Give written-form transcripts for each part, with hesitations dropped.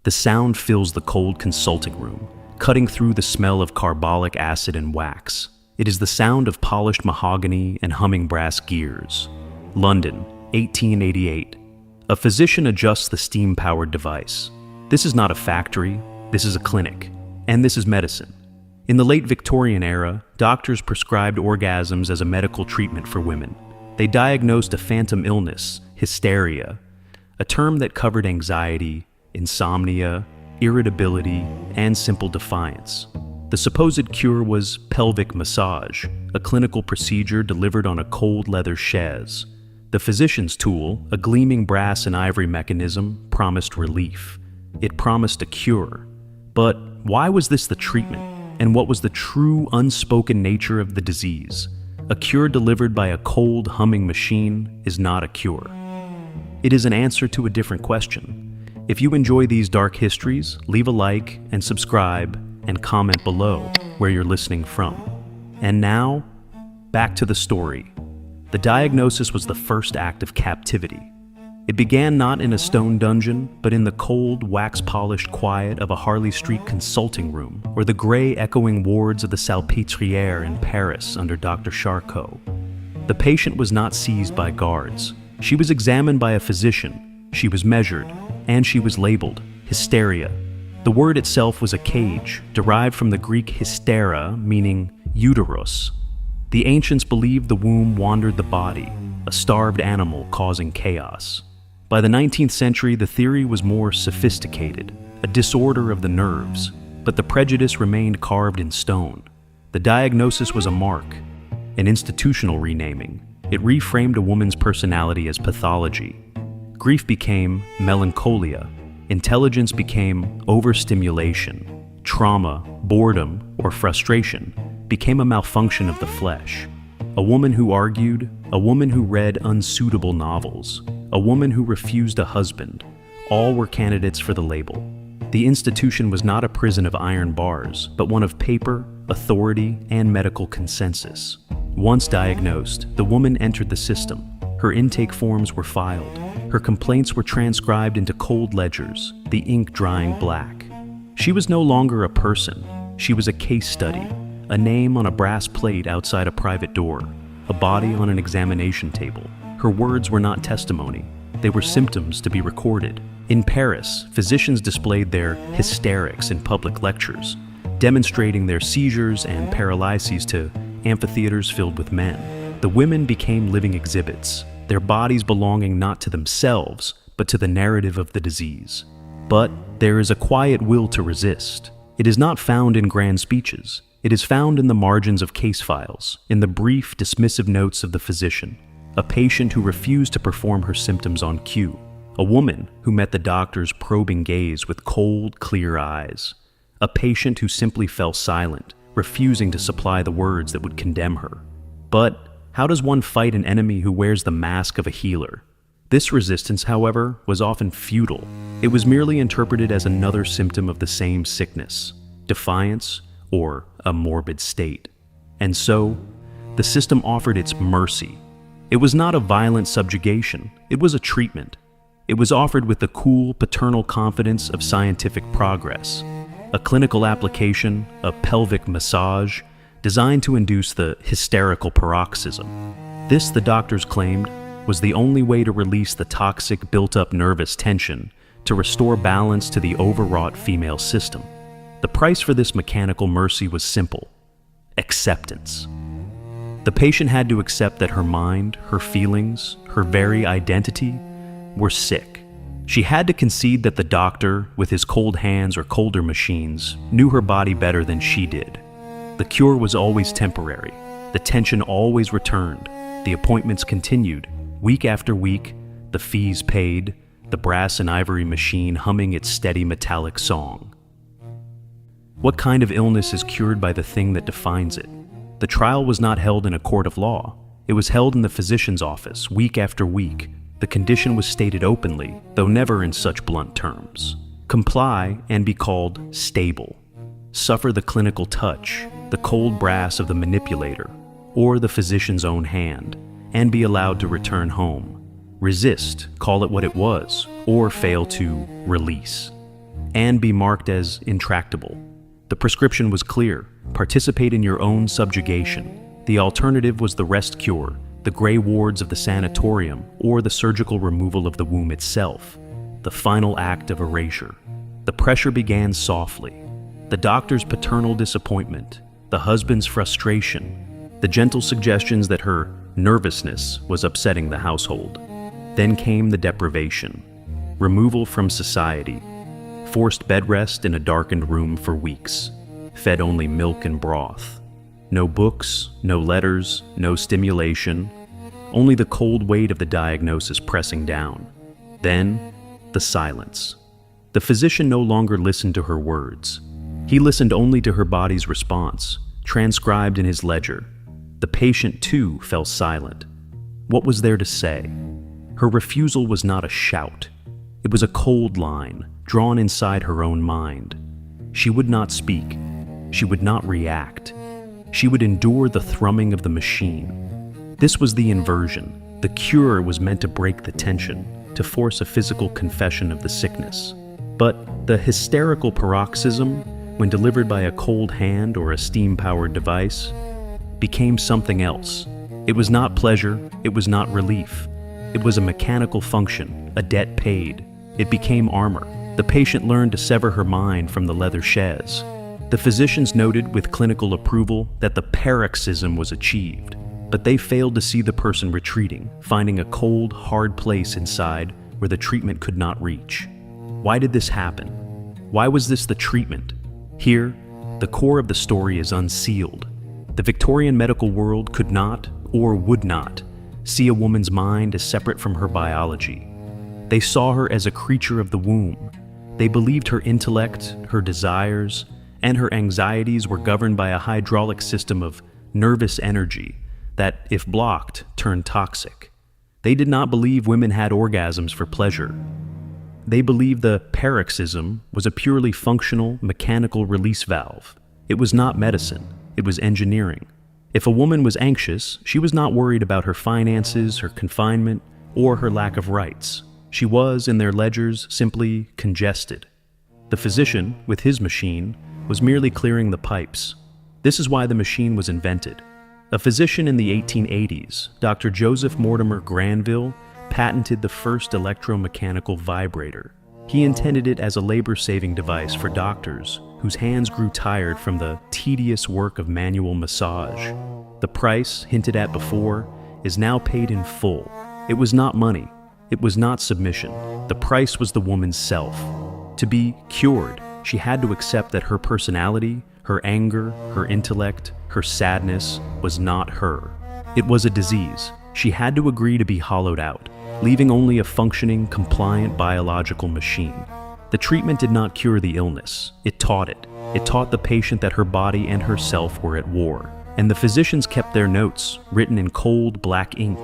The sound fills the cold consulting room, cutting through the smell of carbolic acid and wax. It is the sound of polished mahogany and humming brass gears. London, 1888. A physician adjusts the steam-powered device. This is not a factory, this is a clinic, and this is medicine. In the late Victorian era, doctors prescribed orgasms as a medical treatment for women. They diagnosed a phantom illness, hysteria, a term that covered anxiety, insomnia, irritability, and simple defiance. The supposed cure was pelvic massage, a clinical procedure delivered on a cold leather chaise. The physician's tool, a gleaming brass and ivory mechanism, promised relief. It promised a cure. But why was this the treatment? And what was the true, unspoken nature of the disease? A cure delivered by a cold, humming machine is not a cure. It is an answer to a different question. If you enjoy these dark histories, leave a like and subscribe and comment below where you're listening from. And now, back to the story. The diagnosis was the first act of captivity. It began not in a stone dungeon, but in the cold, wax-polished quiet of a Harley Street consulting room, or the gray, echoing wards of the Salpêtrière in Paris under Dr. Charcot. The patient was not seized by guards. She was examined by a physician. She was measured, and she was labeled hysteria. The word itself was a cage, derived from the Greek hystera, meaning uterus. The ancients believed the womb wandered the body, a starved animal causing chaos. By the 19th century, the theory was more sophisticated, a disorder of the nerves, but the prejudice remained carved in stone. The diagnosis was a mark, an institutional renaming. It reframed a woman's personality as pathology. Grief became melancholia. Intelligence became overstimulation. Trauma, boredom, or frustration became a malfunction of the flesh. A woman who argued, a woman who read unsuitable novels, a woman who refused a husband, all were candidates for the label. The institution was not a prison of iron bars, but one of paper, authority, and medical consensus. Once diagnosed, the woman entered the system. Her intake forms were filed. Her complaints were transcribed into cold ledgers, the ink drying black. She was no longer a person. She was a case study, a name on a brass plate outside a private door, a body on an examination table. Her words were not testimony. They were symptoms to be recorded. In Paris, physicians displayed their hysterics in public lectures, demonstrating their seizures and paralyses to amphitheaters filled with men. The women became living exhibits, their bodies belonging not to themselves, but to the narrative of the disease. But there is a quiet will to resist. It is not found in grand speeches. It is found in the margins of case files, in the brief, dismissive notes of the physician. A patient who refused to perform her symptoms on cue. A woman who met the doctor's probing gaze with cold, clear eyes. A patient who simply fell silent, refusing to supply the words that would condemn her. But how does one fight an enemy who wears the mask of a healer? This resistance, however, was often futile. It was merely interpreted as another symptom of the same sickness, defiance, or a morbid state. And so, the system offered its mercy. It was not a violent subjugation, it was a treatment. It was offered with the cool, paternal confidence of scientific progress. A clinical application, a pelvic massage, designed to induce the hysterical paroxysm. This, the doctors claimed, was the only way to release the toxic, built-up nervous tension, to restore balance to the overwrought female system. The price for this mechanical mercy was simple: acceptance. The patient had to accept that her mind, her feelings, her very identity were sick. She had to concede that the doctor, with his cold hands or colder machines, knew her body better than she did. The cure was always temporary. The tension always returned. The appointments continued. Week after week, the fees paid, the brass and ivory machine humming its steady metallic song. What kind of illness is cured by the thing that defines it? The trial was not held in a court of law. It was held in the physician's office, week after week. The condition was stated openly, though never in such blunt terms. Comply and be called stable. Suffer the clinical touch, the cold brass of the manipulator, or the physician's own hand, and be allowed to return home. Resist, call it what it was, or fail to release. and be marked as intractable. The prescription was clear: participate in your own subjugation. The alternative was the rest cure, the gray wards of the sanatorium, or the surgical removal of the womb itself, the final act of erasure. The pressure began softly. The doctor's paternal disappointment, the husband's frustration, the gentle suggestions that her nervousness was upsetting the household. Then came the deprivation, removal from society, forced bed rest in a darkened room for weeks, fed only milk and broth. No books, no letters, no stimulation, only the cold weight of the diagnosis pressing down. Then, the silence. The physician no longer listened to her words. He listened only to her body's response, transcribed in his ledger. The patient, too, fell silent. What was there to say? Her refusal was not a shout. It was a cold line, drawn inside her own mind. She would not speak. She would not react. She would endure the thrumming of the machine. This was the inversion. The cure was meant to break the tension, to force a physical confession of the sickness. But the hysterical paroxysm, when delivered by a cold hand or a steam-powered device, became something else. It was not pleasure, it was not relief. It was a mechanical function, a debt paid. It became armor. The patient learned to sever her mind from the leather chaise. The physicians noted with clinical approval that the paroxysm was achieved, but they failed to see the person retreating, finding a cold, hard place inside where the treatment could not reach. Why did this happen? Why was this the treatment? Here, the core of the story is unsealed. The Victorian medical world could not, or would not, see a woman's mind as separate from her biology. They saw her as a creature of the womb. They believed her intellect, her desires, and her anxieties were governed by a hydraulic system of nervous energy that, if blocked, turned toxic. They did not believe women had orgasms for pleasure. They believed the paroxysm was a purely functional, mechanical release valve. It was not medicine, it was engineering. If a woman was anxious, she was not worried about her finances, her confinement, or her lack of rights. She was, in their ledgers, simply congested. The physician, with his machine, was merely clearing the pipes. This is why the machine was invented. A physician in the 1880s, Dr. Joseph Mortimer Granville, patented the first electromechanical vibrator. He intended it as a labor-saving device for doctors whose hands grew tired from the tedious work of manual massage. The price, hinted at before, is now paid in full. It was not money. It was not submission. The price was the woman's self. To be cured, she had to accept that her personality, her anger, her intellect, her sadness was not her. It was a disease. She had to agree to be hollowed out, leaving only a functioning, compliant biological machine. The treatment did not cure the illness. It taught it. It taught the patient that her body and herself were at war. And the physicians kept their notes, written in cold, black ink,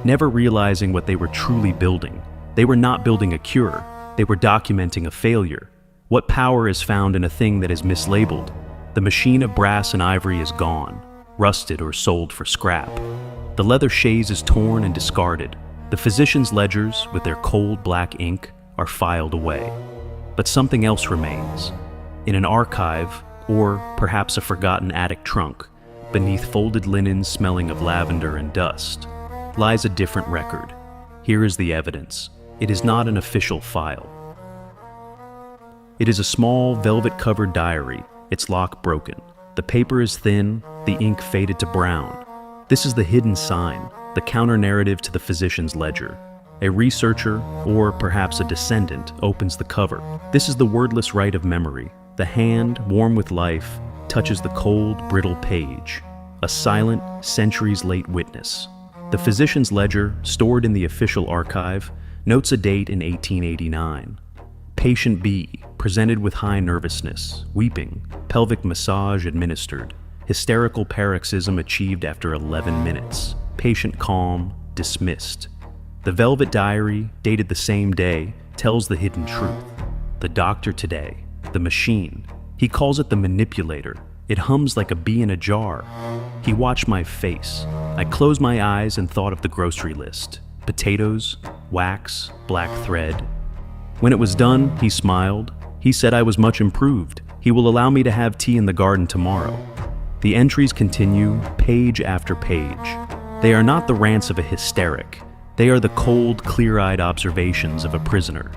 never realizing what they were truly building. They were not building a cure. They were documenting a failure. What power is found in a thing that is mislabeled? The machine of brass and ivory is gone, rusted or sold for scrap. The leather chaise is torn and discarded. The physician's ledgers, with their cold black ink, are filed away. But something else remains. In an archive, or perhaps a forgotten attic trunk, beneath folded linen smelling of lavender and dust, lies a different record. Here is the evidence. It is not an official file. It is a small, velvet-covered diary, its lock broken. The paper is thin, the ink faded to brown. This is the hidden sign, the counter-narrative to the physician's ledger. A researcher, or perhaps a descendant, opens the cover. This is the wordless rite of memory. The hand, warm with life, touches the cold, brittle page. A silent, centuries-late witness. The physician's ledger, stored in the official archive, notes a date in 1889. Patient B, presented with high nervousness, weeping, pelvic massage administered, hysterical paroxysm achieved after 11 minutes, patient calm, dismissed. The velvet diary, dated the same day, tells the hidden truth. The doctor today, the machine, he calls it the manipulator. It hums like a bee in a jar. He watched my face. I closed my eyes and thought of the grocery list. Potatoes, wax, black thread. When it was done, he smiled. He said I was much improved. He will allow me to have tea in the garden tomorrow. The entries continue, page after page. They are not the rants of a hysteric. They are the cold, clear-eyed observations of a prisoner.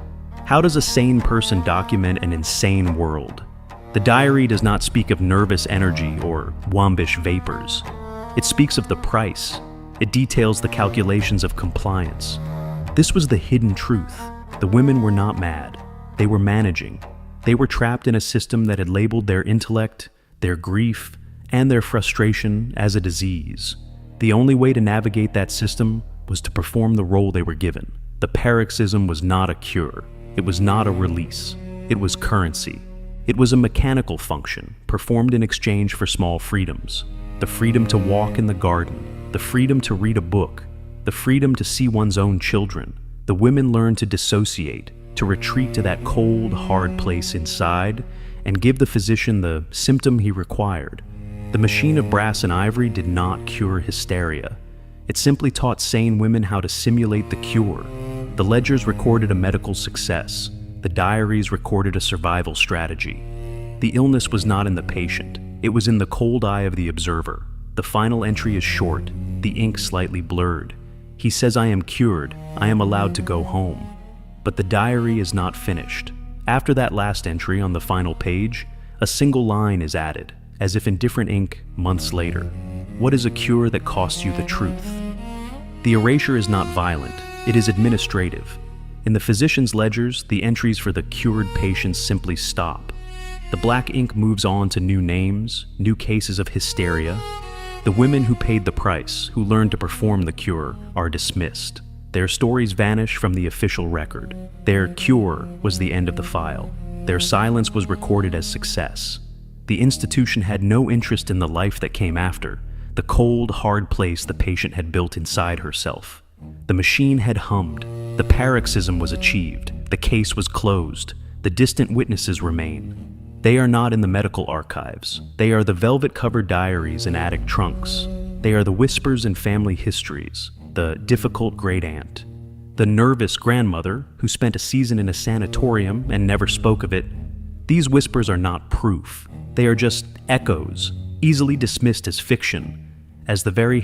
How does a sane person document an insane world? The diary does not speak of nervous energy or wombish vapors. It speaks of the price. It details the calculations of compliance. This was the hidden truth. The women were not mad. They were managing. They were trapped in a system that had labeled their intellect, their grief, and their frustration as a disease. The only way to navigate that system was to perform the role they were given. The paroxysm was not a cure. It was not a release. It was currency. It was a mechanical function, performed in exchange for small freedoms. The freedom to walk in the garden, the freedom to read a book, the freedom to see one's own children. The women learned to dissociate, to retreat to that cold, hard place inside, and give the physician the symptom he required. The machine of brass and ivory did not cure hysteria. It simply taught sane women how to simulate the cure. The ledgers recorded a medical success. The diaries recorded a survival strategy. The illness was not in the patient. It was in the cold eye of the observer. The final entry is short, the ink slightly blurred. He says, I am cured. I am allowed to go home. But the diary is not finished. After that last entry on the final page, a single line is added, as if in different ink months later. What is a cure that costs you the truth? The erasure is not violent. It is administrative. In the physician's ledgers, the entries for the cured patients simply stop. The black ink moves on to new names, new cases of hysteria. The women who paid the price, who learned to perform the cure, are dismissed. Their stories vanish from the official record. Their cure was the end of the file. Their silence was recorded as success. The institution had no interest in the life that came after, the cold, hard place the patient had built inside herself. The machine had hummed. The paroxysm was achieved. The case was closed. The distant witnesses remain. They are not in the medical archives. They are the velvet-covered diaries in attic trunks. They are the whispers in family histories, the difficult great-aunt, the nervous grandmother who spent a season in a sanatorium and never spoke of it. These whispers are not proof. They are just echoes, easily dismissed as fiction, as the very